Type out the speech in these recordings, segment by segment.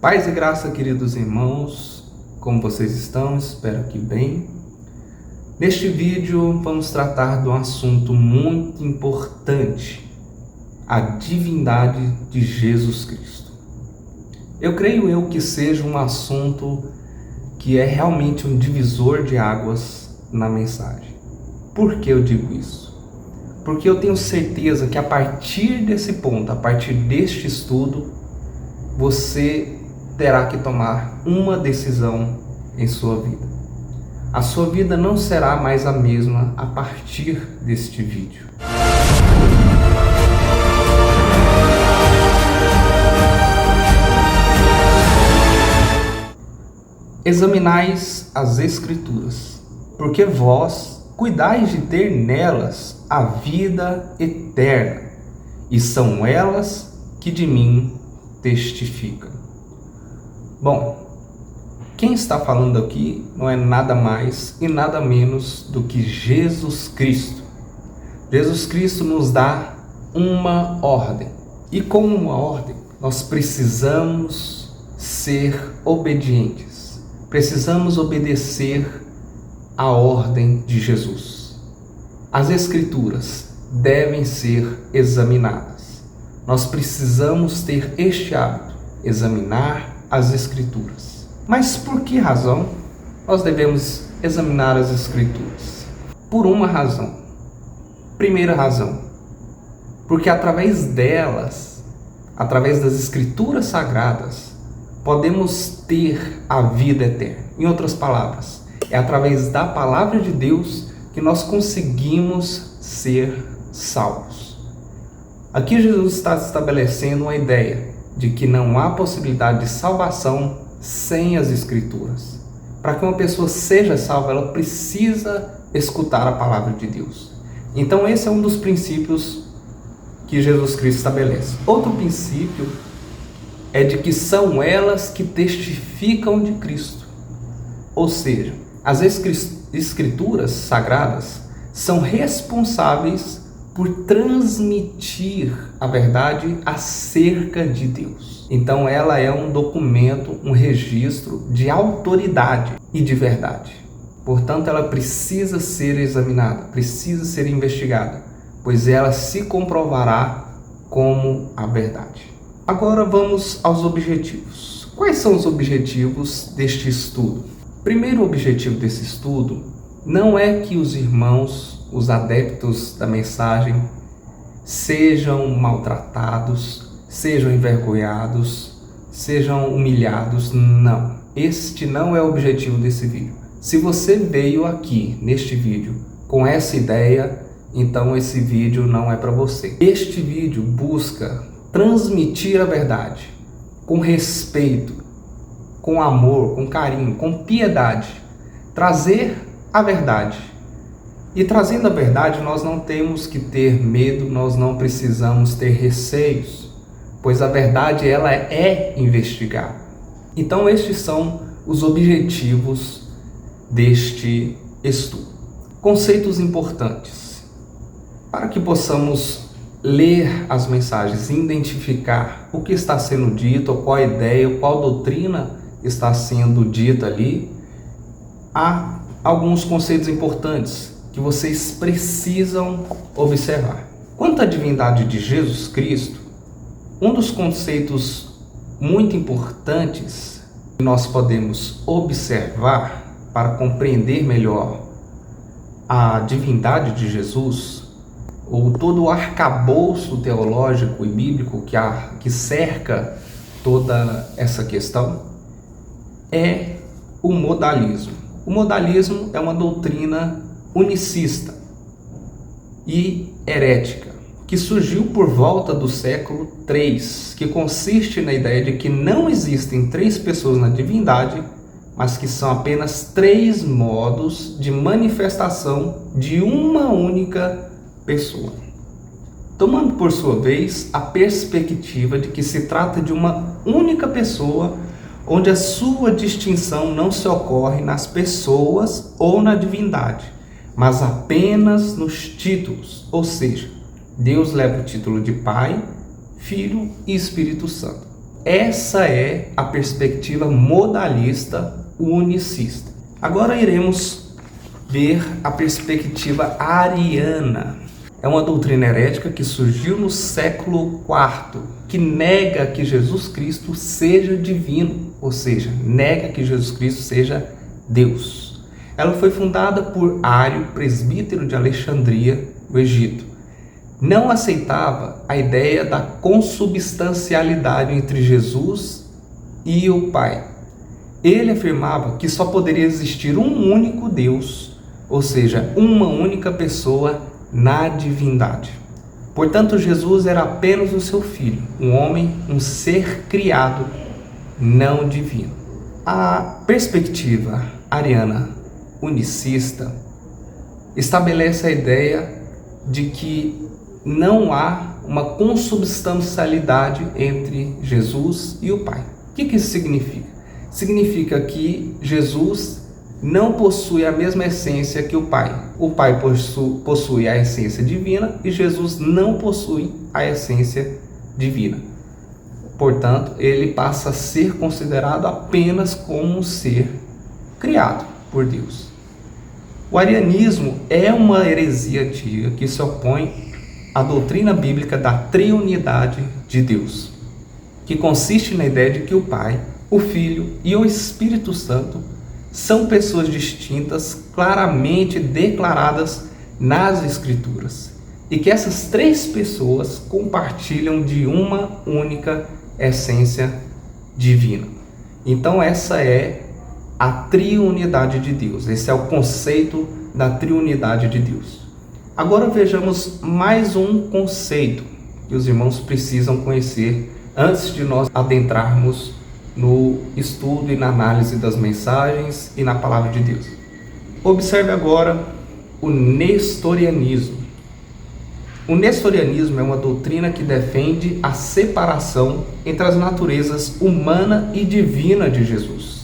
Paz e graça, queridos irmãos, como vocês estão? Espero que bem. Neste vídeo vamos tratar de um assunto muito importante, a divindade de Jesus Cristo. Eu creio que seja um assunto que é realmente um divisor de águas na mensagem. Por que eu digo isso? Porque eu tenho certeza que a partir desse ponto, a partir deste estudo, você terá que tomar uma decisão em sua vida. A sua vida não será mais a mesma a partir deste vídeo. Examinais as Escrituras, porque vós cuidais de ter nelas a vida eterna, e são elas que de mim testificam. Bom, quem está falando aqui não é nada mais e nada menos do que Jesus Cristo. Jesus Cristo nos dá uma ordem. E como uma ordem, nós precisamos ser obedientes. Precisamos obedecer à ordem de Jesus. As Escrituras devem ser examinadas. Nós precisamos ter este hábito, examinar as Escrituras. Mas por que razão nós devemos examinar as Escrituras? Por uma razão. Primeira razão, porque através delas, através das Escrituras Sagradas, podemos ter a vida eterna. Em outras palavras, é através da Palavra de Deus que nós conseguimos ser salvos. Aqui Jesus está estabelecendo uma ideia de que não há possibilidade de salvação sem as Escrituras. Para que uma pessoa seja salva, ela precisa escutar a palavra de Deus. Então esse é um dos princípios que Jesus Cristo estabelece. Outro princípio é de que são elas que testificam de Cristo. Ou seja, as Escrituras Sagradas são responsáveis por transmitir a verdade acerca de Deus. Então ela é um documento, um registro de autoridade e de verdade. Portanto, ela precisa ser examinada, precisa ser investigada, pois ela se comprovará como a verdade. Agora vamos aos objetivos. Quais são os objetivos deste estudo? O primeiro objetivo desse estudo não é que os irmãos, os adeptos da mensagem, sejam maltratados, sejam envergonhados, sejam humilhados. Não. Este não é o objetivo desse vídeo. Se você veio aqui neste vídeo com essa ideia, então esse vídeo não é para você. Este vídeo busca transmitir a verdade com respeito, com amor, com carinho, com piedade, trazer a verdade. E trazendo a verdade, nós não temos que ter medo, nós não precisamos ter receios, pois a verdade ela é investigada. Então estes são os objetivos deste estudo. Conceitos importantes. Para que possamos ler as mensagens, identificar o que está sendo dito, qual a ideia, qual doutrina está sendo dita ali, há alguns conceitos importantes que vocês precisam observar. Quanto à divindade de Jesus Cristo, um dos conceitos muito importantes que nós podemos observar para compreender melhor a divindade de Jesus, ou todo o arcabouço teológico e bíblico que cerca toda essa questão, é o modalismo. O modalismo é uma doutrina unicista e herética, que surgiu por volta do século III, que consiste na ideia de que não existem três pessoas na divindade, mas que são apenas três modos de manifestação de uma única pessoa. Tomando por sua vez a perspectiva de que se trata de uma única pessoa, onde a sua distinção não se ocorre nas pessoas ou na divindade, mas apenas nos títulos, ou seja, Deus leva o título de Pai, Filho e Espírito Santo. Essa é a perspectiva modalista unicista. Agora iremos ver a perspectiva ariana. É uma doutrina herética que surgiu no século IV, que nega que Jesus Cristo seja divino, ou seja, nega que Jesus Cristo seja Deus. Ela foi fundada por Ário, presbítero de Alexandria, no Egito. Não aceitava a ideia da consubstancialidade entre Jesus e o Pai. Ele afirmava que só poderia existir um único Deus, ou seja, uma única pessoa na divindade. Portanto, Jesus era apenas o seu filho, um homem, um ser criado, não divino. A perspectiva ariana unicista estabelece a ideia de que não há uma consubstancialidade entre Jesus e o Pai. O que isso significa? Significa que Jesus não possui a mesma essência que o Pai. O Pai possui a essência divina e Jesus não possui a essência divina. Portanto, ele passa a ser considerado apenas como um ser criado por Deus. O arianismo é uma heresia antiga que se opõe à doutrina bíblica da triunidade de Deus, que consiste na ideia de que o Pai, o Filho e o Espírito Santo são pessoas distintas, claramente declaradas nas Escrituras, e que essas três pessoas compartilham de uma única essência divina. Então essa é a triunidade de Deus, esse é o conceito da triunidade de Deus. Agora vejamos mais um conceito que os irmãos precisam conhecer antes de nós adentrarmos no estudo e na análise das mensagens e na palavra de Deus. Observe agora o nestorianismo. O nestorianismo é uma doutrina que defende a separação entre as naturezas humana e divina de Jesus.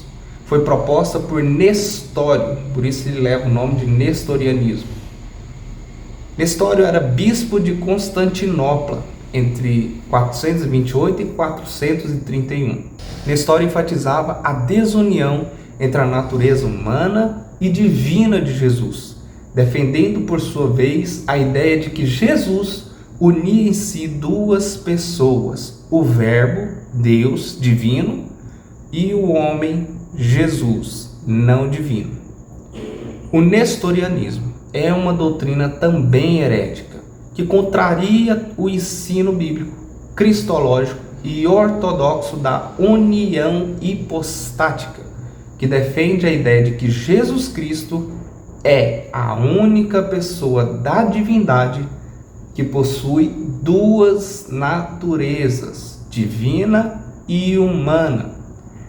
Foi proposta por Nestório, por isso ele leva o nome de nestorianismo. Nestório era bispo de Constantinopla entre 428 e 431. Nestório enfatizava a desunião entre a natureza humana e divina de Jesus, defendendo por sua vez a ideia de que Jesus unia em si duas pessoas, o Verbo, Deus divino, e o homem, Jesus, não divino. O nestorianismo é uma doutrina também herética, que contraria o ensino bíblico, cristológico e ortodoxo da união hipostática, que defende a ideia de que Jesus Cristo é a única pessoa da divindade que possui duas naturezas, divina e humana,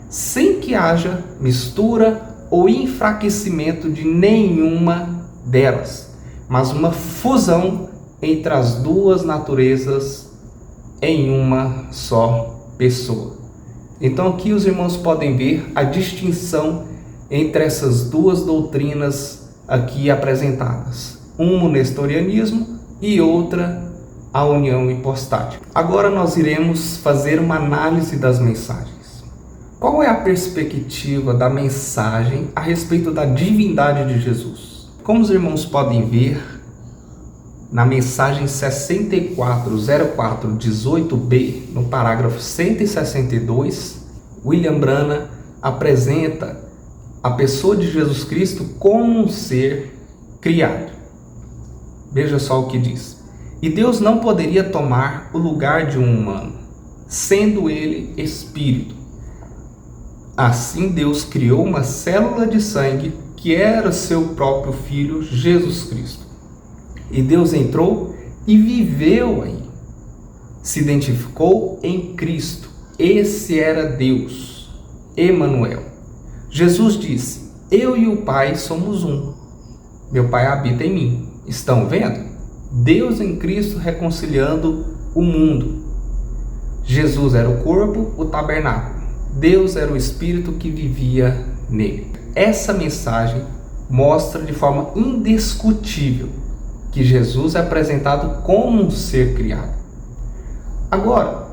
sem que haja mistura ou enfraquecimento de nenhuma delas, mas uma fusão entre as duas naturezas em uma só pessoa. Então aqui os irmãos podem ver a distinção entre essas duas doutrinas aqui apresentadas, uma o nestorianismo e outra a união hipostática. Agora nós iremos fazer uma análise das mensagens. Qual é a perspectiva da mensagem a respeito da divindade de Jesus? Como os irmãos podem ver, na mensagem 640418b, no parágrafo 162, William Branham apresenta a pessoa de Jesus Cristo como um ser criado. Veja só o que diz. E Deus não poderia tomar o lugar de um humano, sendo ele espírito. Assim Deus criou uma célula de sangue que era seu próprio Filho, Jesus Cristo. E Deus entrou e viveu aí. Se identificou em Cristo. Esse era Deus, Emanuel. Jesus disse: eu e o Pai somos um. Meu Pai habita em mim. Estão vendo? Deus em Cristo reconciliando o mundo. Jesus era o corpo, o tabernáculo. Deus era o Espírito que vivia nele. Essa mensagem mostra de forma indiscutível que Jesus é apresentado como um ser criado. Agora,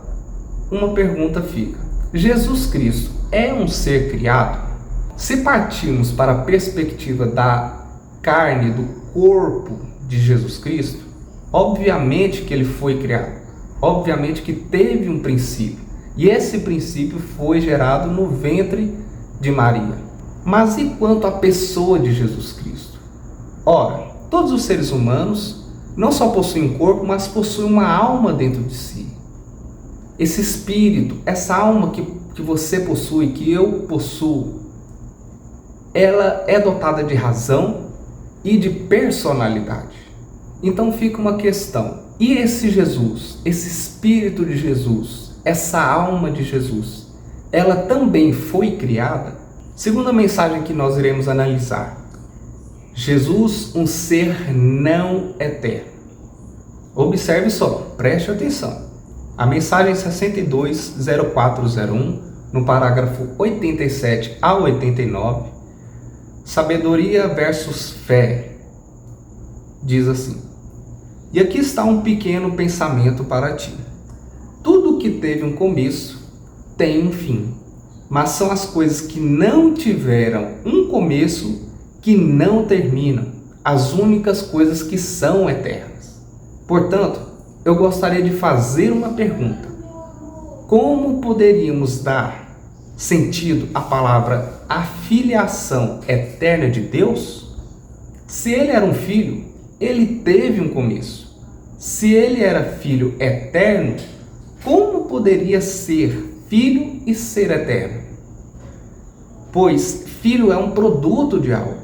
uma pergunta fica: Jesus Cristo é um ser criado? Se partirmos para a perspectiva da carne, do corpo de Jesus Cristo, obviamente que ele foi criado, obviamente que teve um princípio, e esse princípio foi gerado no ventre de Maria. Mas e quanto à pessoa de Jesus Cristo? Ora, todos os seres humanos não só possuem um corpo, mas possuem uma alma dentro de si. Esse espírito, essa alma que você possui, que eu possuo, ela é dotada de razão e de personalidade. Então fica uma questão: e esse Jesus, esse espírito de Jesus, essa alma de Jesus, ela também foi criada? Segunda mensagem que nós iremos analisar: Jesus, um ser não eterno. Observe só, preste atenção. A mensagem 620401, no parágrafo 87 a 89, sabedoria versus fé, diz assim: e aqui está um pequeno pensamento para ti. Tudo que teve um começo tem um fim, mas são as coisas que não tiveram um começo que não terminam, as únicas coisas que são eternas. Portanto, eu gostaria de fazer uma pergunta: como poderíamos dar sentido à palavra afiliação eterna de Deus? Se ele era um filho, ele teve um começo. Se ele era filho eterno, como poderia ser filho e ser eterno? Pois filho é um produto de algo.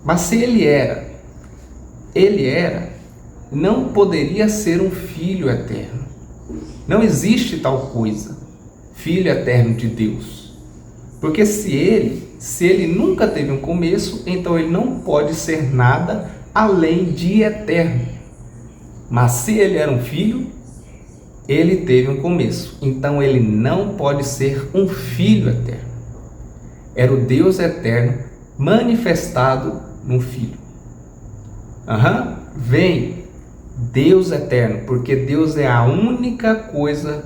Mas se ele era, não poderia ser um filho eterno. Não existe tal coisa, filho eterno de Deus. Porque se ele nunca teve um começo, então ele não pode ser nada além de eterno. Mas se ele era um filho, ele teve um começo, então ele não pode ser um filho eterno. Era o Deus eterno manifestado num filho. Vem Deus eterno, porque Deus é a única coisa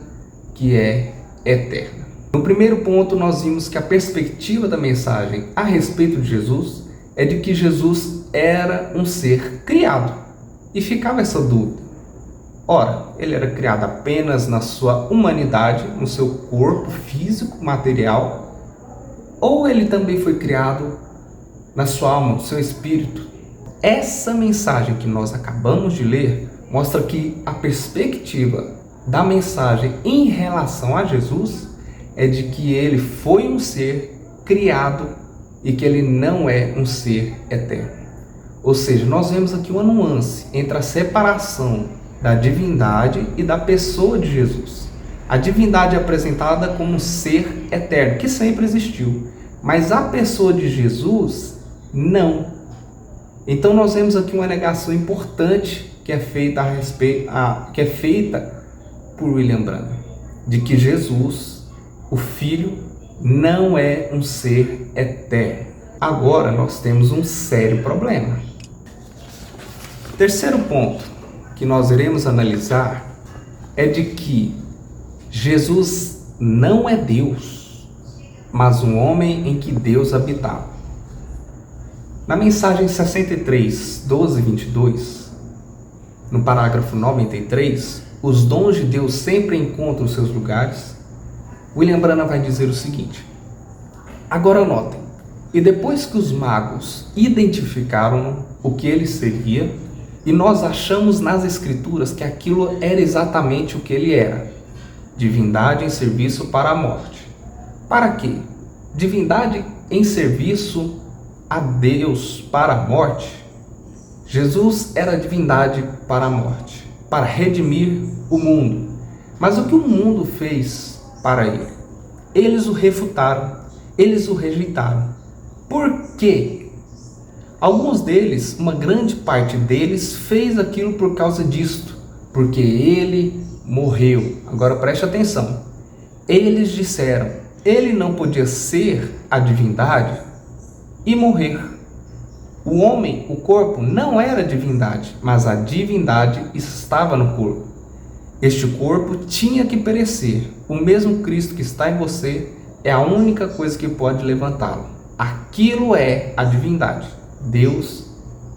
que é eterna. No primeiro ponto, nós vimos que a perspectiva da mensagem a respeito de Jesus é de que Jesus era um ser criado. E ficava essa dúvida: ora, ele era criado apenas na sua humanidade, no seu corpo físico, material, ou ele também foi criado na sua alma, no seu espírito? Essa mensagem que nós acabamos de ler mostra que a perspectiva da mensagem em relação a Jesus é de que ele foi um ser criado e que ele não é um ser eterno. Ou seja, nós vemos aqui uma nuance entre a separação da divindade e da pessoa de Jesus. A divindade é apresentada como um ser eterno, que sempre existiu, mas a pessoa de Jesus, não. Então nós vemos aqui uma negação importante que é feita por William Branham, de que Jesus, o Filho, não é um ser eterno. Agora nós temos um sério problema. Terceiro ponto que nós iremos analisar é de que Jesus não é Deus, mas um homem em que Deus habitava. Na mensagem 63, 12 e 22, no parágrafo 93, os dons de Deus sempre encontram seus lugares. William Branham vai dizer o seguinte: agora notem, e depois que os magos identificaram o que ele seria, e nós achamos nas escrituras que aquilo era exatamente o que ele era: divindade em serviço para a morte. Para quê? Divindade em serviço a Deus para a morte? Jesus era divindade para a morte, para redimir o mundo. Mas o que o mundo fez para ele? Eles o refutaram, eles o rejeitaram. Por quê? Alguns deles, uma grande parte deles, fez aquilo por causa disto, porque ele morreu. Agora preste atenção. Eles disseram: ele não podia ser a divindade e morrer. O homem, o corpo, não era divindade, mas a divindade estava no corpo. Este corpo tinha que perecer, o mesmo Cristo que está em você é a única coisa que pode levantá-lo. Aquilo é a divindade, Deus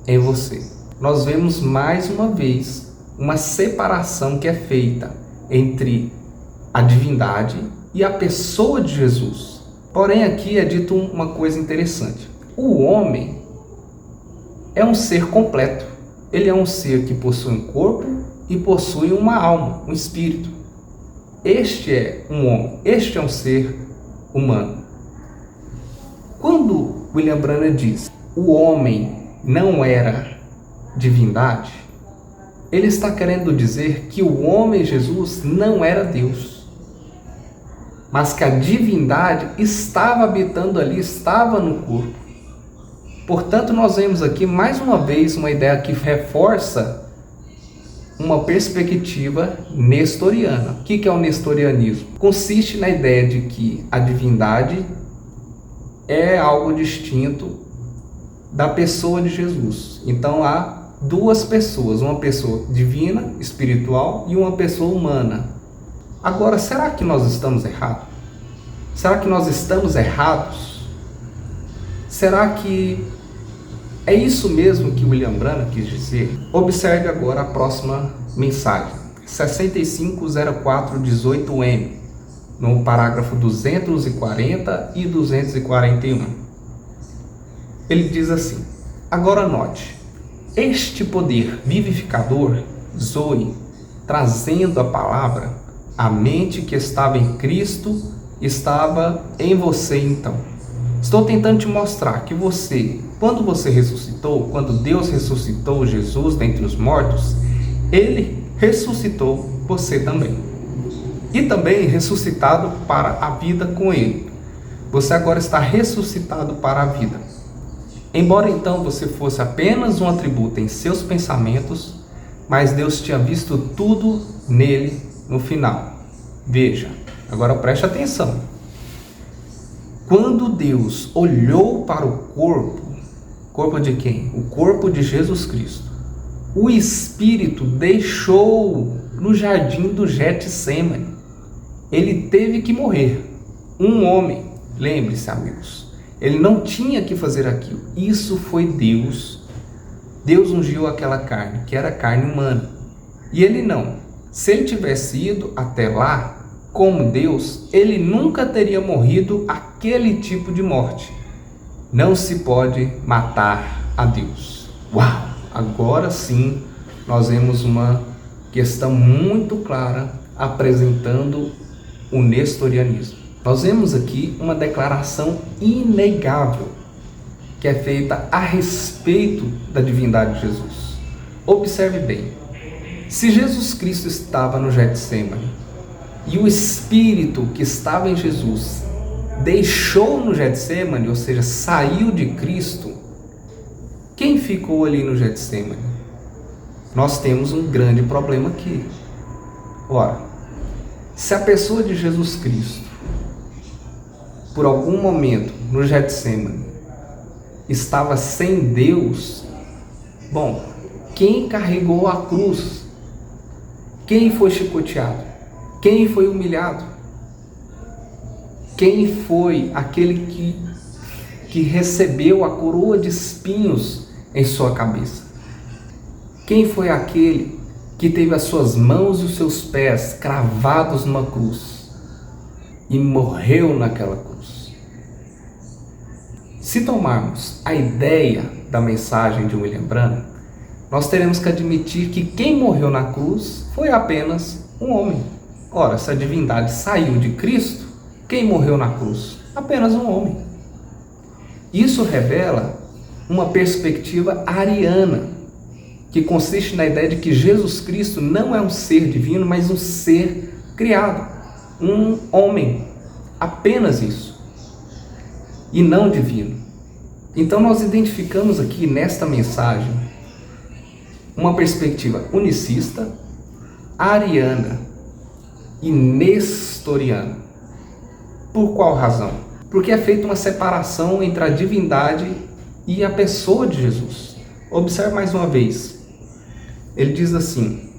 em você. Nós vemos mais uma vez uma separação que é feita entre a divindade e a pessoa de Jesus. Porém, aqui é dito uma coisa interessante. O homem é um ser completo. Ele é um ser que possui um corpo e possui uma alma, um espírito. Este é um homem, este é um ser humano. Quando William Branham diz o homem não era divindade, ele está querendo dizer que o homem Jesus não era Deus, mas que a divindade estava habitando ali, estava no corpo. Portanto, nós vemos aqui mais uma vez uma ideia que reforça uma perspectiva nestoriana. O que é o nestorianismo? Consiste na ideia de que a divindade é algo distinto da pessoa de Jesus. Então há duas pessoas, uma pessoa divina, espiritual, e uma pessoa humana. Agora, será que nós estamos errados? Será que nós estamos errados? Será que é isso mesmo que William Branham quis dizer? Observe agora a próxima mensagem, 650418M, no parágrafo 240 e 241. Ele diz assim: agora note, este poder vivificador, Zoe, trazendo a palavra, a mente que estava em Cristo, estava em você então. Estou tentando te mostrar que você, quando você ressuscitou, quando Deus ressuscitou Jesus dentre os mortos, Ele ressuscitou você também. E também ressuscitado para a vida com Ele. Você agora está ressuscitado para a vida. Embora então você fosse apenas um atributo em seus pensamentos, mas Deus tinha visto tudo nele no final. Veja, agora preste atenção. Quando Deus olhou para o corpo de quem? O corpo de Jesus Cristo. O Espírito deixou no jardim do Getsêmani. Ele teve que morrer. Um homem, lembre-se, amigos, ele não tinha que fazer aquilo. Isso foi Deus. Deus ungiu aquela carne, que era carne humana. E ele não. Se ele tivesse ido até lá, como Deus, ele nunca teria morrido aquele tipo de morte. Não se pode matar a Deus. Uau! Agora sim, nós vemos uma questão muito clara apresentando o nestorianismo. Nós vemos aqui uma declaração inegável que é feita a respeito da divindade de Jesus. Observe bem. Se Jesus Cristo estava no Getsêmani, e o Espírito que estava em Jesus deixou no Getsêmani, ou seja, saiu de Cristo, quem ficou ali no Getsêmani? Nós temos um grande problema aqui. Ora, se a pessoa de Jesus Cristo, por algum momento no Getsêmani, estava sem Deus, bom, quem carregou a cruz? Quem foi chicoteado? Quem foi humilhado? Quem foi aquele que recebeu a coroa de espinhos em sua cabeça? Quem foi aquele que teve as suas mãos e os seus pés cravados numa cruz e morreu naquela cruz? Se tomarmos a ideia da mensagem de William Branham, nós teremos que admitir que quem morreu na cruz foi apenas um homem. Ora, se a divindade saiu de Cristo, quem morreu na cruz? Apenas um homem. Isso revela uma perspectiva ariana, que consiste na ideia de que Jesus Cristo não é um ser divino, mas um ser criado, um homem, apenas isso, e não divino. Então nós identificamos aqui nesta mensagem uma perspectiva unicista, ariana e nestoriana. Por qual razão? Porque é feita uma separação entre a divindade e a pessoa de Jesus. Observe mais uma vez. Ele diz assim: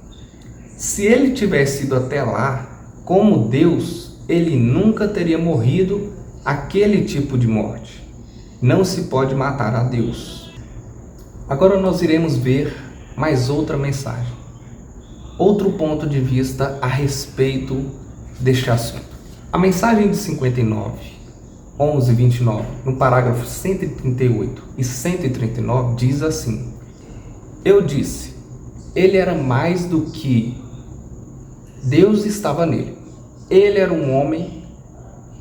se ele tivesse ido até lá como Deus, ele nunca teria morrido aquele tipo de morte. Não se pode matar a Deus. Agora nós iremos ver mais outra mensagem, outro ponto de vista a respeito deste assunto. A mensagem de 59, 11, 29, no parágrafo 138 e 139 diz assim: eu disse, ele era mais do que Deus estava nele. Ele era um homem,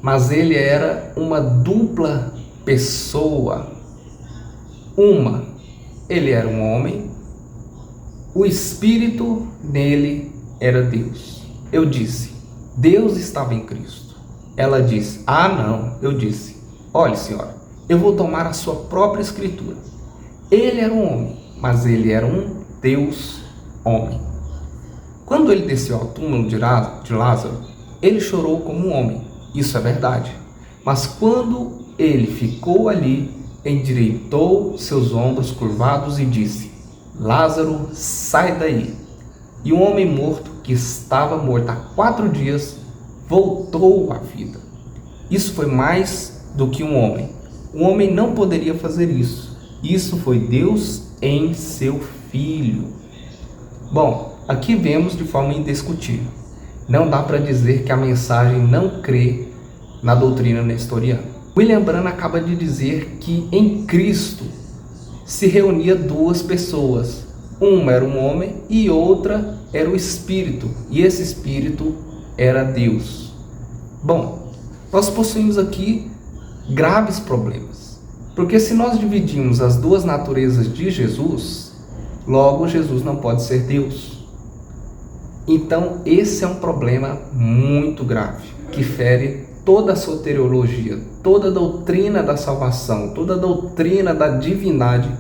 mas ele era uma dupla pessoa. Ele era um homem, o Espírito nele era Deus. Eu disse, Deus estava em Cristo. Ela disse, não. Eu disse, olhe senhora, eu vou tomar a sua própria escritura. Ele era um homem, mas ele era um Deus homem. Quando ele desceu ao túmulo de Lázaro, ele chorou como um homem, isso é verdade. Mas quando ele ficou ali, endireitou seus ombros curvados e disse, Lázaro, sai daí. E o homem morto, que estava morto há 4 dias, voltou à vida. Isso foi mais do que um homem. Um homem não poderia fazer isso. Isso foi Deus em seu Filho. Bom, aqui vemos de forma indiscutível. Não dá para dizer que a mensagem não crê na doutrina nestoriana. William Branham acaba de dizer que em Cristo se reunia 2 pessoas. Uma era um homem e outra era o Espírito. E esse Espírito era Deus. Bom, nós possuímos aqui graves problemas. Porque se nós dividimos as 2 naturezas de Jesus, logo Jesus não pode ser Deus. Então esse é um problema muito grave, que fere toda a soteriologia, toda a doutrina da salvação, toda a doutrina da divindade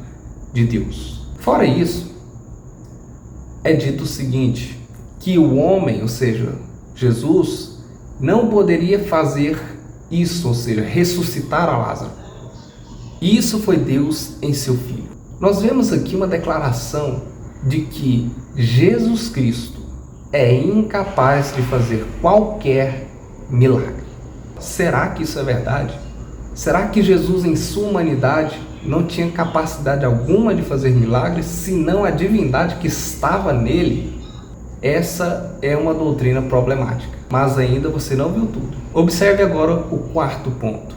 de Deus. Fora isso, é dito o seguinte, que o homem, ou seja, Jesus, não poderia fazer isso, ou seja, ressuscitar a Lázaro. Isso foi Deus em seu Filho. Nós vemos aqui uma declaração de que Jesus Cristo é incapaz de fazer qualquer milagre. Será que isso é verdade? Será que Jesus em sua humanidade não tinha capacidade alguma de fazer milagres, senão a divindade que estava nele? Essa é uma doutrina problemática, mas ainda você não viu tudo. Observe agora o 4º ponto.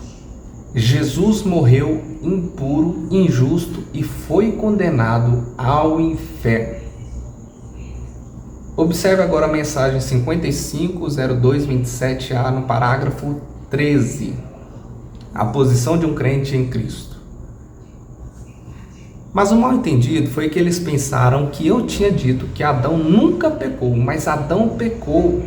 Jesus morreu impuro, injusto e foi condenado ao inferno. Observe agora a mensagem 550227A no parágrafo 13. A posição de um crente em Cristo. Mas o mal entendido foi que eles pensaram que eu tinha dito que Adão nunca pecou, mas Adão pecou.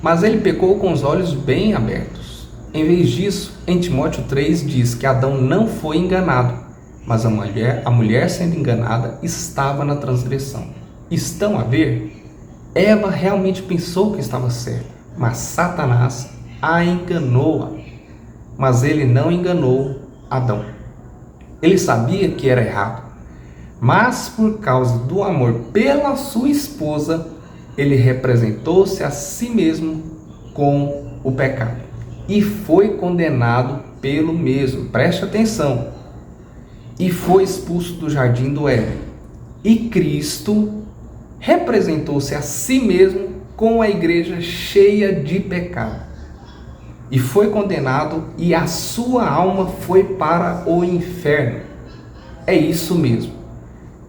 Mas ele pecou com os olhos bem abertos. Em vez disso, em Timóteo 3 diz que Adão não foi enganado, mas a mulher sendo enganada estava na transgressão. Estão a ver? Eva realmente pensou que estava certa, mas Satanás a enganou. Mas ele não enganou Adão. Ele sabia que era errado, mas por causa do amor pela sua esposa, ele representou-se a si mesmo com o pecado e foi condenado pelo mesmo. Preste atenção. E foi expulso do jardim do Éden. E Cristo representou-se a si mesmo com a igreja cheia de pecado. E foi condenado e a sua alma foi para o inferno. É isso mesmo.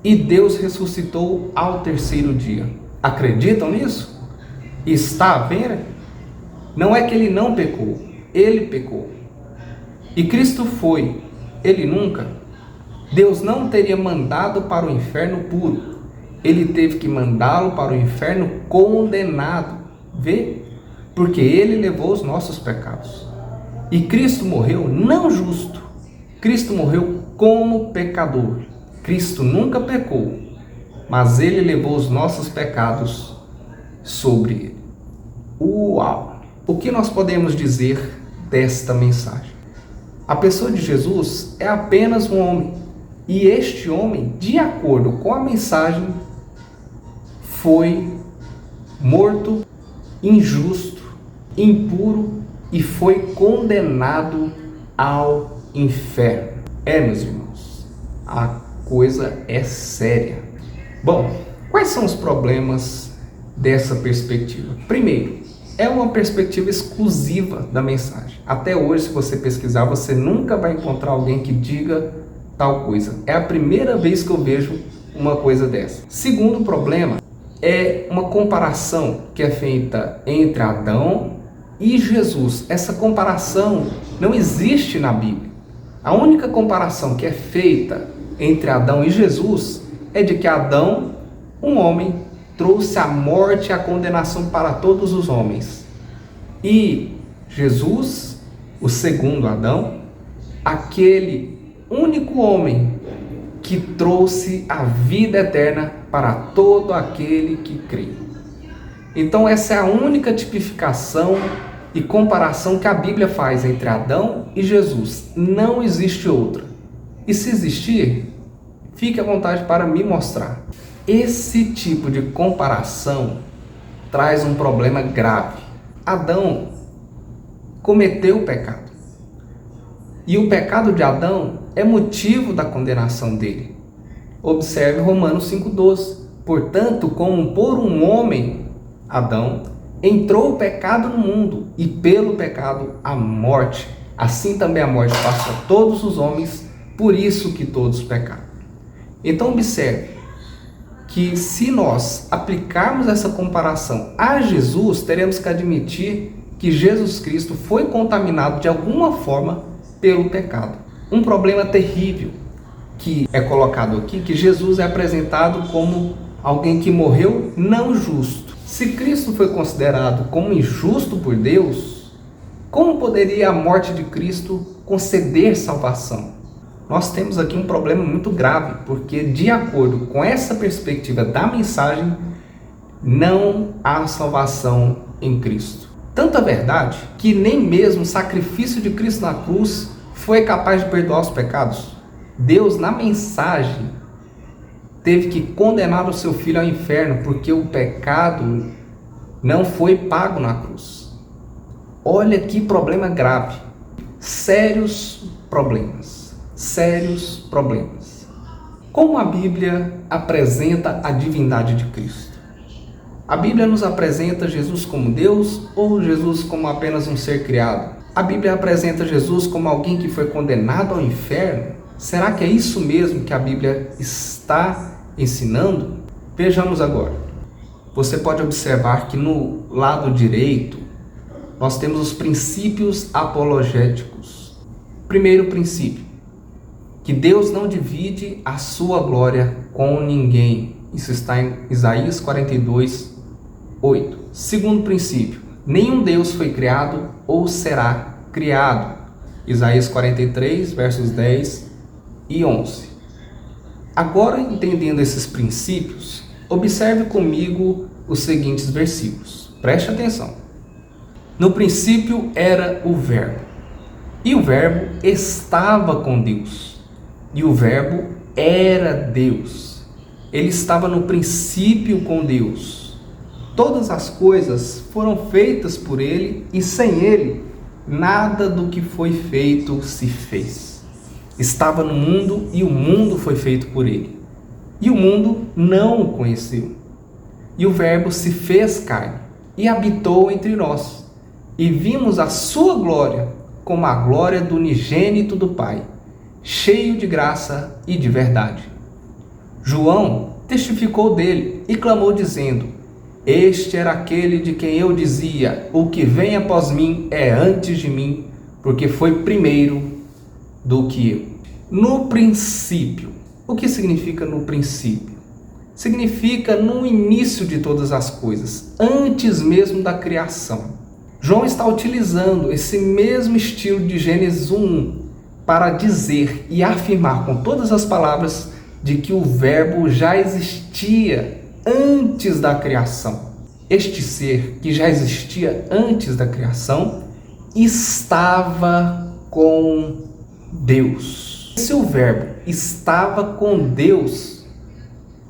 E Deus ressuscitou ao 3º dia. Acreditam nisso? Está a ver? Não é que ele não pecou, ele pecou. E Cristo foi, ele nunca. Deus não teria mandado para o inferno puro. Ele teve que mandá-lo para o inferno condenado. Vê? Porque ele levou os nossos pecados. E Cristo morreu não justo. Cristo morreu como pecador. Cristo nunca pecou, mas ele levou os nossos pecados sobre ele. Uau! O que nós podemos dizer desta mensagem? A pessoa de Jesus é apenas um homem. E este homem, de acordo com a mensagem, foi morto, injusto impuro e foi condenado ao inferno. Meus irmãos, a coisa é séria. Bom, quais são os problemas dessa perspectiva? Primeiro, é uma perspectiva exclusiva da mensagem. Até hoje, se você pesquisar, você nunca vai encontrar alguém que diga tal coisa. É a primeira vez que eu vejo uma coisa dessa. Segundo problema é uma comparação que é feita entre Adão e Jesus. Essa comparação não existe na Bíblia. A única comparação que é feita entre Adão e Jesus é de que Adão, um homem, trouxe a morte e a condenação para todos os homens. E Jesus, o segundo Adão, aquele único homem que trouxe a vida eterna para todo aquele que crê. Então essa é a única tipificação e comparação que a Bíblia faz entre Adão e Jesus. Não existe outra. E se existir, fique à vontade para me mostrar. Esse tipo de comparação traz um problema grave. Adão cometeu o pecado. E o pecado de Adão é motivo da condenação dele. Observe Romanos 5,12. Portanto, como por um homem, Adão, entrou o pecado no mundo, e pelo pecado a morte. Assim também a morte passou a todos os homens, por isso que todos pecaram. Então observe que se nós aplicarmos essa comparação a Jesus, teremos que admitir que Jesus Cristo foi contaminado de alguma forma pelo pecado. Um problema terrível que é colocado aqui, que Jesus é apresentado como alguém que morreu não justo. Se Cristo foi considerado como injusto por Deus, como poderia a morte de Cristo conceder salvação? Nós temos aqui um problema muito grave, porque de acordo com essa perspectiva da mensagem, não há salvação em Cristo. Tanta verdade que nem mesmo o sacrifício de Cristo na cruz foi capaz de perdoar os pecados. Deus, na mensagem, teve que condenar o seu filho ao inferno, porque o pecado não foi pago na cruz. Olha que problema grave. Sérios problemas. Como a Bíblia apresenta a divindade de Cristo? A Bíblia nos apresenta Jesus como Deus ou Jesus como apenas um ser criado? A Bíblia apresenta Jesus como alguém que foi condenado ao inferno? Será que é isso mesmo que a Bíblia está ensinando? Vejamos agora. Você pode observar que no lado direito nós temos os princípios apologéticos. Primeiro princípio, que Deus não divide a sua glória com ninguém. Isso está em Isaías 42:8. Segundo princípio, nenhum Deus foi criado ou será criado. Isaías 43, versos 10 e 11. Agora, entendendo esses princípios, observe comigo os seguintes versículos. Preste atenção. No princípio era o Verbo, e o Verbo estava com Deus, e o Verbo era Deus. Ele estava no princípio com Deus. Todas as coisas foram feitas por ele, e sem ele, nada do que foi feito se fez. Estava no mundo e o mundo foi feito por ele. E o mundo não o conheceu. E o Verbo se fez carne e habitou entre nós. E vimos a sua glória como a glória do unigênito do Pai, cheio de graça e de verdade. João testificou dele e clamou dizendo: Este era aquele de quem eu dizia, o que vem após mim é antes de mim, porque foi primeiro do que eu. No princípio. O que significa no princípio? Significa no início de todas as coisas, antes mesmo da criação. João está utilizando esse mesmo estilo de Gênesis 1:1 para dizer e afirmar com todas as palavras de que o Verbo já existia antes da criação. Este ser que já existia antes da criação estava com Deus. Se o Verbo estava com Deus,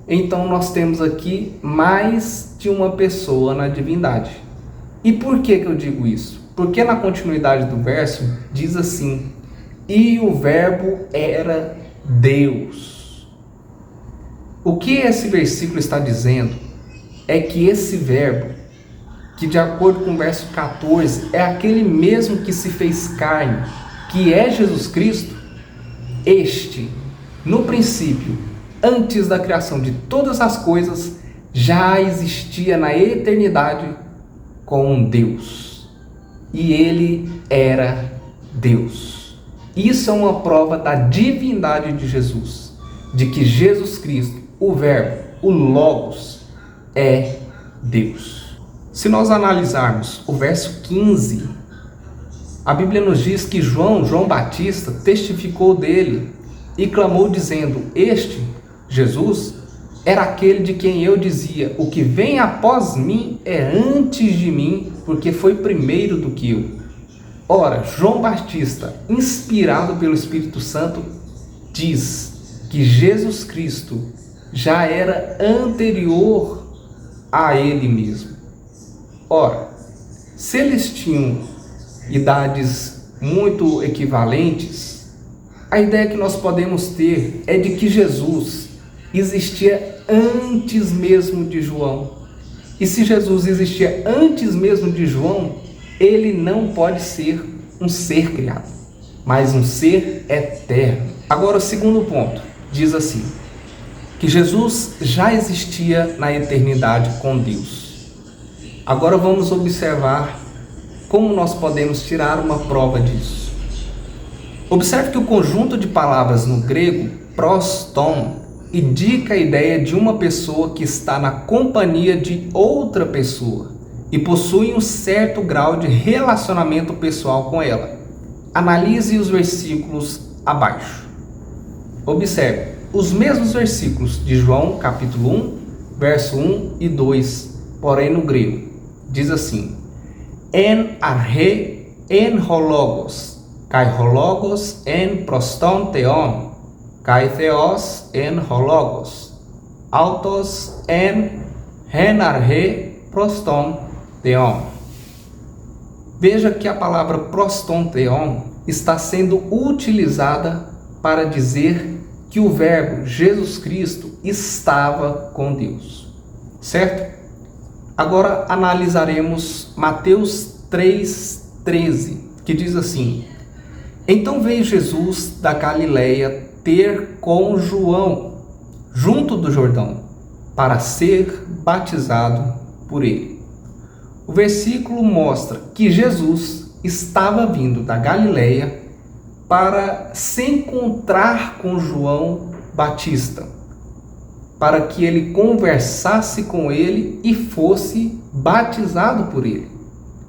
então nós temos aqui mais de uma pessoa na divindade. E por que eu digo isso? Porque na continuidade do verso diz assim: e o verbo era Deus. O que esse versículo está dizendo é que esse verbo, que de acordo com o verso 14, é aquele mesmo que se fez carne, que é Jesus Cristo, este, no princípio, antes da criação de todas as coisas, já existia na eternidade com Deus. E ele era Deus. Isso é uma prova da divindade de Jesus, de que Jesus Cristo, o Verbo, o Logos, é Deus. Se nós analisarmos o verso 15, a Bíblia nos diz que João Batista, testificou dele e clamou dizendo: este, Jesus, era aquele de quem eu dizia: o que vem após mim é antes de mim, porque foi primeiro do que eu. Ora, João Batista, inspirado pelo Espírito Santo, diz que Jesus Cristo já era anterior a ele mesmo. Ora, se eles tinham idades muito equivalentes, a ideia que nós podemos ter é de que Jesus existia antes mesmo de João. E se Jesus existia antes mesmo de João, ele não pode ser um ser criado, mas um ser eterno. Agora, o segundo ponto diz assim, que Jesus já existia na eternidade com Deus. Agora vamos observar como nós podemos tirar uma prova disso. Observe que o conjunto de palavras no grego, proston, indica a ideia de uma pessoa que está na companhia de outra pessoa e possui um certo grau de relacionamento pessoal com ela. Analise os versículos abaixo. Observe, os mesmos versículos de João, capítulo 1, verso 1 e 2, porém no grego, diz assim: En arche en hologos, kai hologos en proston theon, kai theos en hologos, autos en arche proston theon. Veja que a palavra proston theon está sendo utilizada para dizer que o verbo Jesus Cristo estava com Deus, certo? Agora analisaremos Mateus 3,13, que diz assim: então veio Jesus da Galileia ter com João, junto do Jordão, para ser batizado por ele. O versículo mostra que Jesus estava vindo da Galileia para se encontrar com João Batista, para que ele conversasse com ele e fosse batizado por ele.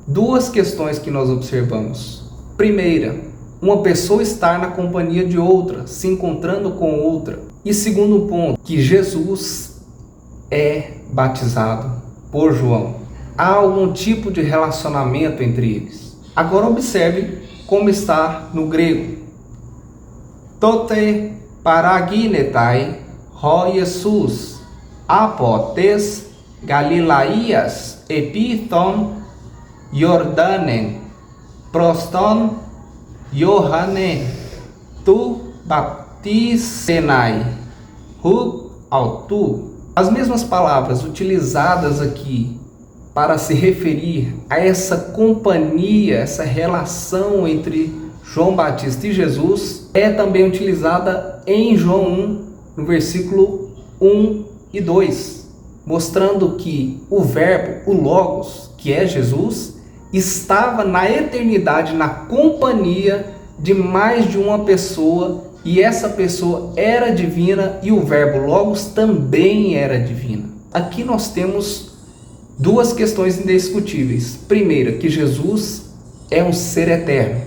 Duas questões que nós observamos. Primeira, uma pessoa estar na companhia de outra, se encontrando com outra. E segundo ponto, que Jesus é batizado por João. Há algum tipo de relacionamento entre eles. Agora observe como está no grego. Tote paraginetai ho Jesus apotes Galilaias epithon Jordanen proston Johane tu baptizenai hu autu. As mesmas palavras utilizadas aqui para se referir a essa companhia, essa relação entre João Batista e Jesus, é também utilizada em João 1, no versículo 1 e 2, mostrando que o verbo, o Logos, que é Jesus, estava na eternidade na companhia de mais de uma pessoa, e essa pessoa era divina e o verbo Logos também era divino. Aqui nós temos duas questões indiscutíveis. Primeira, que Jesus é um ser eterno.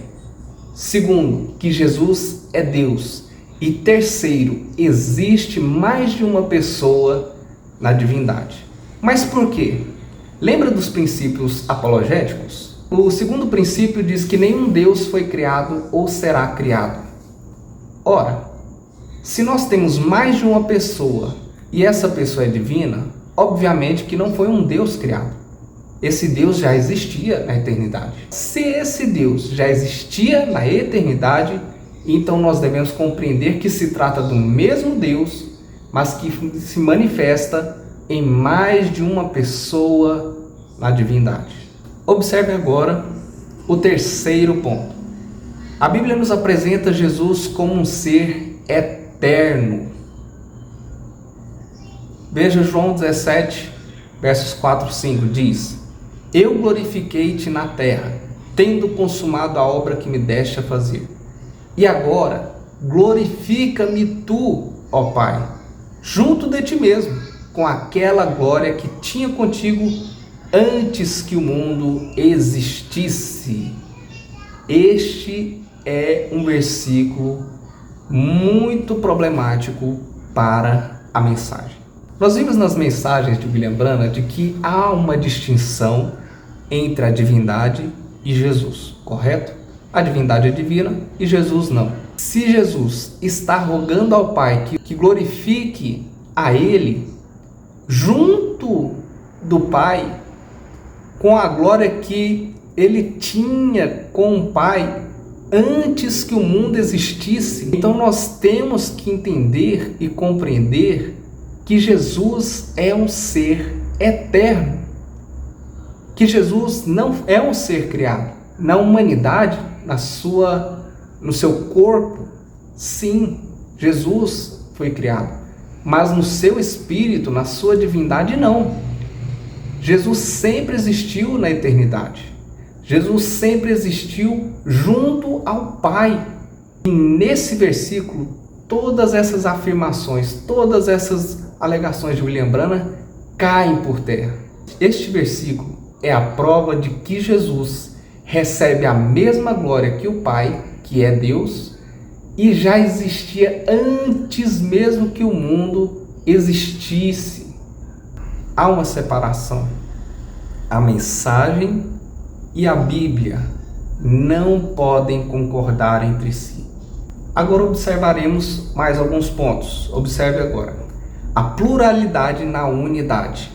Segundo, que Jesus é Deus. E terceiro, existe mais de uma pessoa na divindade. Mas por quê? Lembra dos princípios apologéticos? O segundo princípio diz que nenhum Deus foi criado ou será criado. Ora, se nós temos mais de uma pessoa e essa pessoa é divina, obviamente que não foi um Deus criado. esse Deus já existia na eternidade. Se esse Deus já existia na eternidade, então nós devemos compreender que se trata do mesmo Deus, mas que se manifesta em mais de uma pessoa na divindade. Observe agora o terceiro ponto. A Bíblia nos apresenta Jesus como um ser eterno. Veja João 17, versos 4 e 5, diz: Eu glorifiquei-te na terra, tendo consumado a obra que me deste a fazer. E agora, glorifica-me tu, ó Pai, junto de ti mesmo, com aquela glória que tinha contigo antes que o mundo existisse. Este é um versículo muito problemático para a mensagem. Nós vimos nas mensagens de William Branham de que há uma distinção entre a divindade e Jesus, correto? A divindade é divina e Jesus não. Se Jesus está rogando ao Pai que glorifique a Ele junto do Pai, com a glória que Ele tinha com o Pai antes que o mundo existisse, então nós temos que entender e compreender que Jesus é um ser eterno, que Jesus não é um ser criado. Na humanidade, no seu corpo, sim, Jesus foi criado, mas no seu espírito, na sua divindade, não. Jesus sempre existiu na eternidade. Jesus sempre existiu junto ao Pai. E nesse versículo, todas essas afirmações, todas essas alegações de William Branham caem por terra. Este versículo é a prova de que Jesus recebe a mesma glória que o Pai, que é Deus, e já existia antes mesmo que o mundo existisse. Há uma separação. A mensagem e a Bíblia não podem concordar entre si. Agora observaremos mais alguns pontos. Observe agora. A pluralidade na unidade.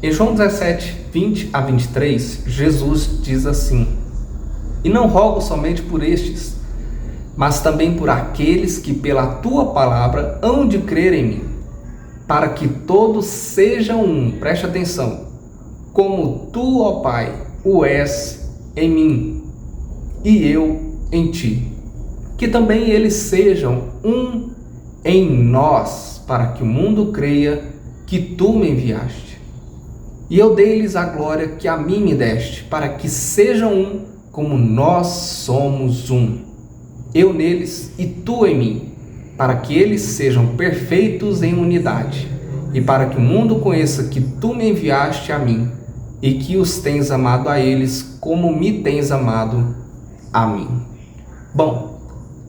Em João 17, 20 a 23, Jesus diz assim: E não rogo somente por estes, mas também por aqueles que pela tua palavra hão de crer em mim, para que todos sejam um, preste atenção, como tu, ó Pai, o és em mim, e eu em ti, que também eles sejam um em nós, para que o mundo creia que tu me enviaste. E eu dei-lhes a glória que a mim me deste, para que sejam um, como nós somos um. Eu neles e tu em mim, para que eles sejam perfeitos em unidade, e para que o mundo conheça que tu me enviaste a mim, e que os tens amado a eles, como me tens amado a mim. Bom,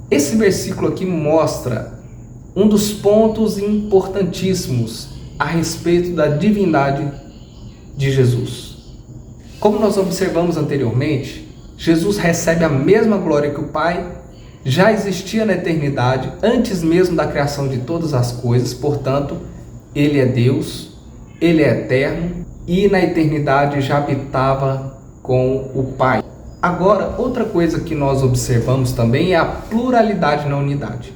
esse versículo aqui mostra um dos pontos importantíssimos a respeito da divindade de Jesus. Como nós observamos anteriormente, Jesus recebe a mesma glória que o Pai, já existia na eternidade, antes mesmo da criação de todas as coisas, portanto, Ele é Deus, Ele é eterno e na eternidade já habitava com o Pai. Agora, outra coisa que nós observamos também é a pluralidade na unidade.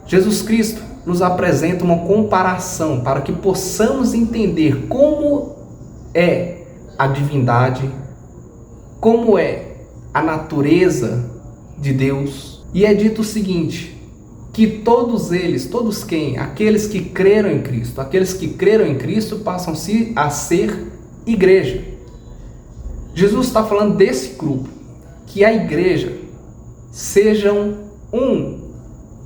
Jesus Cristo nos apresenta uma comparação para que possamos entender como é a divindade, como é a natureza de Deus. E é dito o seguinte, que todos eles, todos quem? Aqueles que creram em Cristo. Aqueles que creram em Cristo passam-se a ser igreja. Jesus está falando desse grupo, que a igreja sejam um,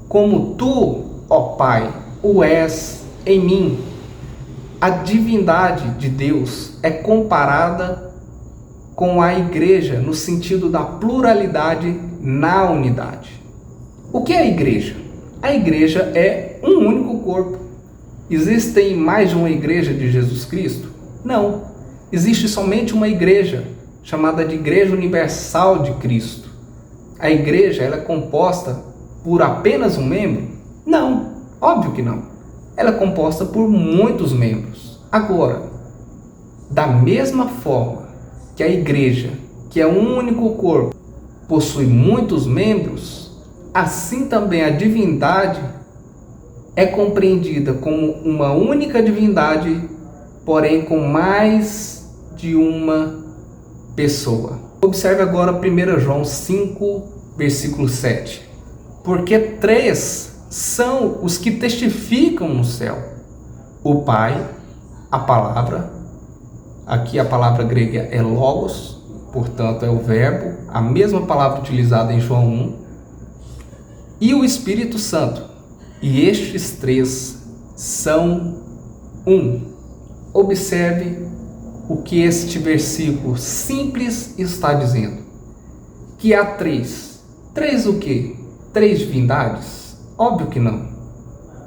como tu, ó Pai, o és em mim. A divindade de Deus é comparada com a igreja no sentido da pluralidade na unidade. O que é a igreja? A igreja é um único corpo. Existem mais de uma igreja de Jesus Cristo? Não. Existe somente uma igreja, chamada de Igreja Universal de Cristo. A igreja ela é composta por apenas um membro? Não, óbvio que não. Ela é composta por muitos membros. Agora, da mesma forma que a igreja, que é um único corpo, possui muitos membros, assim também a divindade é compreendida como uma única divindade, porém com mais de uma pessoa. Observe agora 1 João 5, versículo 7. Porque 3 são os que testificam no céu: o Pai, a palavra, aqui a palavra grega é logos, portanto é o verbo, a mesma palavra utilizada em João 1, e o Espírito Santo. E estes 3 são um. Observe o que este versículo simples está dizendo. Que há 3. 3 o quê? 3 divindades? Óbvio que não.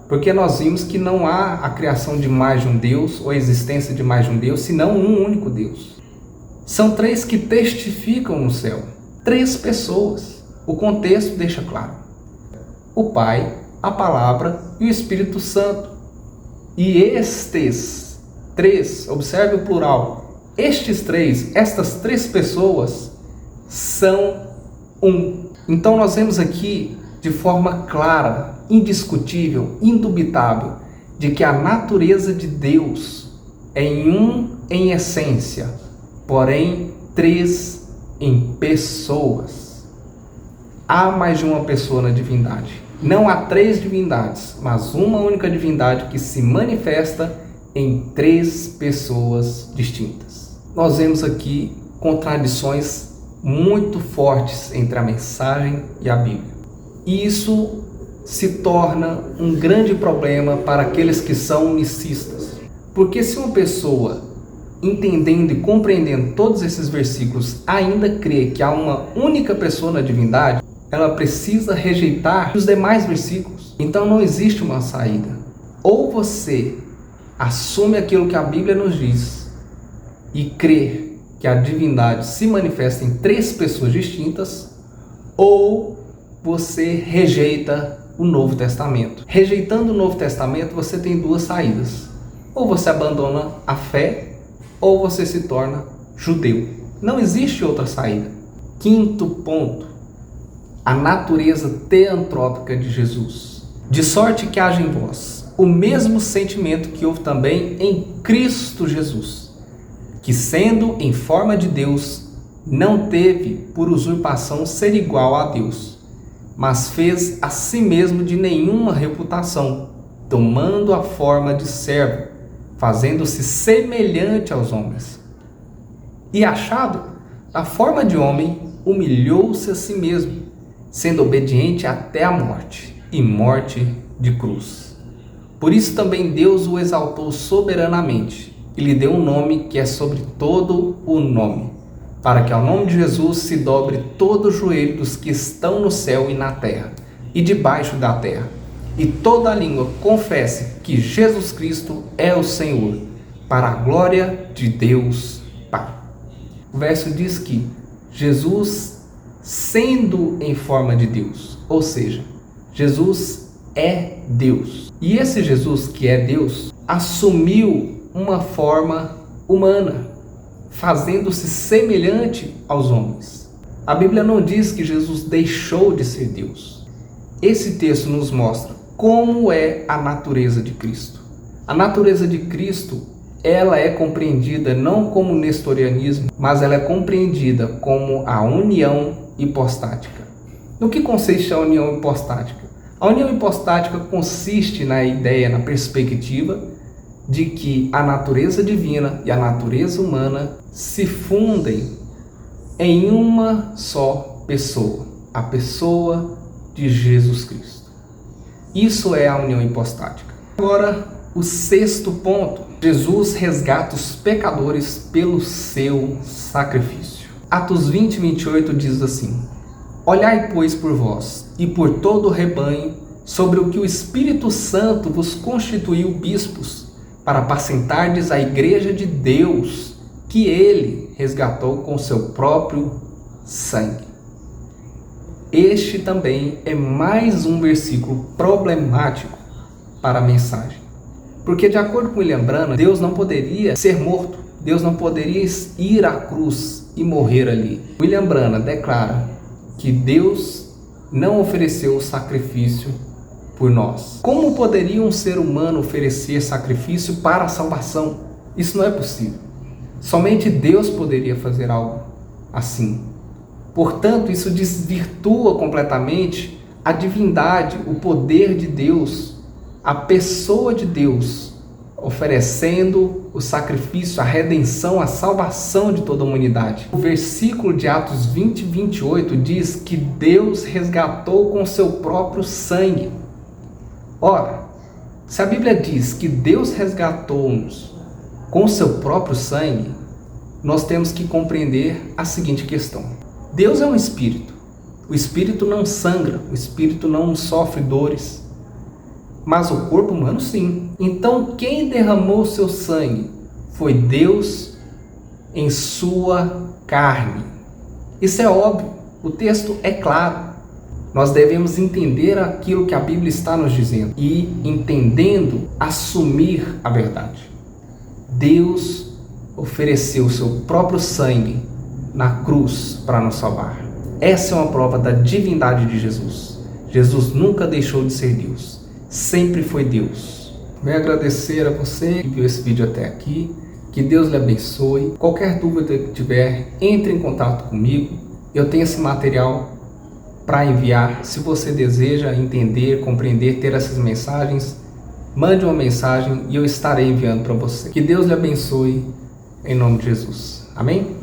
Porque nós vimos que não há a criação de mais de um Deus ou a existência de mais de um Deus, senão um único Deus. São 3 que testificam no céu. 3 pessoas. O contexto deixa claro. O Pai, a palavra e o Espírito Santo. E estes 3, observe o plural, estas 3 pessoas são um. Então nós vemos aqui de forma clara, indiscutível, indubitável, de que a natureza de Deus é em essência, porém 3 em pessoas. Há mais de uma pessoa na divindade. Não há 3 divindades, mas uma única divindade que se manifesta em 3 pessoas distintas. Nós vemos aqui contradições muito fortes entre a mensagem e a Bíblia. E isso se torna um grande problema para aqueles que são unicistas. Porque se uma pessoa, entendendo e compreendendo todos esses versículos, ainda crê que há uma única pessoa na divindade, ela precisa rejeitar os demais versículos. Então não existe uma saída. Ou você assume aquilo que a Bíblia nos diz e crê que a divindade se manifesta em 3 pessoas distintas, ou você rejeita o Novo Testamento. Rejeitando o Novo Testamento, você tem 2 saídas. Ou você abandona a fé, ou você se torna judeu. Não existe outra saída. 5º ponto. A natureza teantrópica de Jesus. De sorte que haja em vós o mesmo sentimento que houve também em Cristo Jesus, que sendo em forma de Deus, não teve por usurpação ser igual a Deus, mas fez a si mesmo de nenhuma reputação, tomando a forma de servo, fazendo-se semelhante aos homens. E achado a forma de homem, humilhou-se a si mesmo, sendo obediente até a morte, e morte de cruz. Por isso também Deus o exaltou soberanamente, e lhe deu um nome que é sobre todo o nome, para que ao nome de Jesus se dobre todo o joelho dos que estão no céu e na terra, e debaixo da terra, e toda a língua confesse que Jesus Cristo é o Senhor, para a glória de Deus Pai. O verso diz que Jesus, sendo em forma de Deus, ou seja, Jesus é Deus. E esse Jesus que é Deus assumiu uma forma humana, fazendo-se semelhante aos homens. A Bíblia não diz que Jesus deixou de ser Deus. Esse texto nos mostra como é a natureza de Cristo. A natureza de Cristo, ela é compreendida não como nestorianismo, mas ela é compreendida como a união hipostática. No que consiste a união hipostática? A união hipostática consiste na ideia, na perspectiva de que a natureza divina e a natureza humana se fundem em uma só pessoa, a pessoa de Jesus Cristo. Isso é a união hipostática. Agora, o 6º ponto: Jesus resgata os pecadores pelo seu sacrifício. Atos 20, 28 diz assim: Olhai, pois, por vós e por todo o rebanho, sobre o que o Espírito Santo vos constituiu bispos, para apacentardes a igreja de Deus, que ele resgatou com seu próprio sangue. Este também é mais um versículo problemático para a mensagem. Porque, de acordo com William Branham, Deus não poderia ser morto, Deus não poderia ir à cruz e morrer ali. William Branham declara que Deus não ofereceu o sacrifício por nós. Como poderia um ser humano oferecer sacrifício para a salvação? Isso não é possível. Somente Deus poderia fazer algo assim. Portanto, isso desvirtua completamente a divindade, o poder de Deus, a pessoa de Deus, oferecendo o sacrifício, a redenção, a salvação de toda a humanidade. O versículo de Atos 20, 28 diz que Deus resgatou com seu próprio sangue. Ora, se a Bíblia diz que Deus resgatou-nos com seu próprio sangue, nós temos que compreender a seguinte questão. Deus é um espírito. O espírito não sangra, o espírito não sofre dores. Mas o corpo humano sim. Então quem derramou seu sangue foi Deus em sua carne. Isso é óbvio, o texto é claro. Nós devemos entender aquilo que a Bíblia está nos dizendo e, entendendo, assumir a verdade. Deus ofereceu seu próprio sangue na cruz para nos salvar. Essa é uma prova da divindade de Jesus. Jesus nunca deixou de ser Deus. Sempre foi Deus. Venho agradecer a você que viu esse vídeo até aqui. Que Deus lhe abençoe. Qualquer dúvida que tiver, entre em contato comigo. Eu tenho esse material para enviar. Se você deseja entender, compreender, ter essas mensagens, mande uma mensagem e eu estarei enviando para você. Que Deus lhe abençoe em nome de Jesus. Amém?